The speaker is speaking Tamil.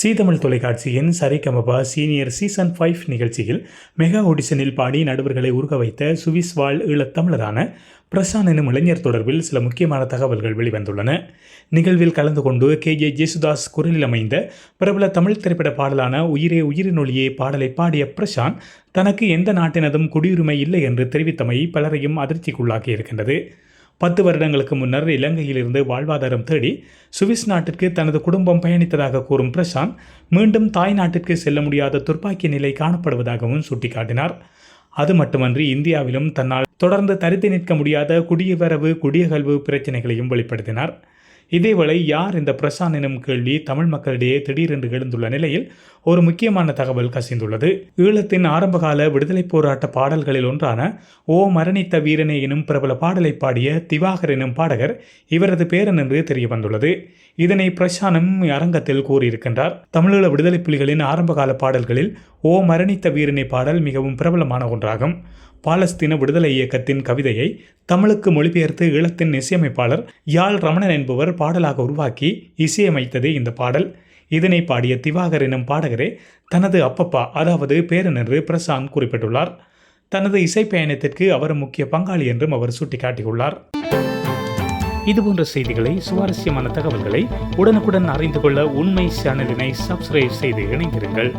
சி தமிழ் தொலைக்காட்சியின் சரிகமபா சீனியர் சீசன் 5 நிகழ்ச்சியில் மெகா ஆடிஷனில் பாடி நடுவர்களை உருக வைத்த சுவிஸ் வாழ் ஈழத்தமிழரான பிரசாந்த் எனும் இளைஞர் தொடர்பில் சில முக்கியமான தகவல்கள் வெளிவந்துள்ளன. நிகழ்வில் கலந்து கொண்டு KJ ஜேசுதாஸ் குரலில் அமைந்த பிரபல தமிழ் திரைப்பட பாடலான உயிரே உயிரினொலியே பாடலை பாடிய பிரசாந்த் தனக்கு எந்த நாட்டினதும் குடியுரிமை இல்லை என்று தெரிவித்தமை பலரையும் அதிர்ச்சிக்குள்ளாக்கி இருக்கின்றது. 10 வருடங்களுக்கு முன்னர் இலங்கையிலிருந்து வாழ்வாதாரம் தேடி சுவிஸ் நாட்டிற்கு தனது குடும்பம் பயணித்ததாக கூறும் பிரசாந்த் மீண்டும் தாய் நாட்டிற்கு செல்ல முடியாத துர்ப்பாக்கிய நிலை காணப்படுவதாகவும் சுட்டிக்காட்டினார். அது மட்டுமன்றி இந்தியாவிலும் தன்னால் தொடர்ந்து தரித்து நிற்க முடியாத குடியவரவு குடியகல்வு பிரச்சினைகளையும் வெளிப்படுத்தினார். இதேவேளை யார் இந்த பிரசாந்த் எனும் கேள்வி தமிழ் மக்களிடையே திடீரென்று எழுந்துள்ள நிலையில் ஒரு முக்கியமான தகவல் கசிந்துள்ளது. ஈழத்தின் ஆரம்பகால விடுதலை போராட்ட பாடல்களில் ஒன்றான ஓ மரணித்த வீரனே எனும் பிரபல பாடலை பாடிய திவாகர் எனும் பாடகர் இவரது பேரன் என்று தெரிய வந்துள்ளது. இதனை பிரசாந்தும் அரங்கத்தில் கூறியிருக்கின்றார். தமிழீழ விடுதலை புலிகளின் ஆரம்பகால பாடல்களில் ஓ மரணித்த வீரனே பாடல் மிகவும் பிரபலமான ஒன்றாகும். பாலஸ்தீன விடுதலை இயக்கத்தின் கவிதையை தமிழுக்கு மொழிபெயர்த்து ஈழத்தின் இசையமைப்பாளர் யாழ் ரமணன் என்பவர் பாடலாக உருவாக்கி இசையமைத்ததே இந்த பாடல். இதனை பாடிய திவாகர் எனும் பாடகரே தனது அப்பப்பா அதாவது பேரன் என்று பிரசாந்த் குறிப்பிட்டுள்ளார். தனது இசை பயணத்திற்கு அவர் முக்கிய பங்காளி என்றும் அவர் சுட்டிக்காட்டியுள்ளார். இதுபோன்ற செய்திகளை, சுவாரஸ்யமான தகவல்களை உடனுக்குடன் அறிந்து கொள்ள உண்மை சேனலினை சப்ஸ்கிரைப் செய்து இணைந்திருங்கள்.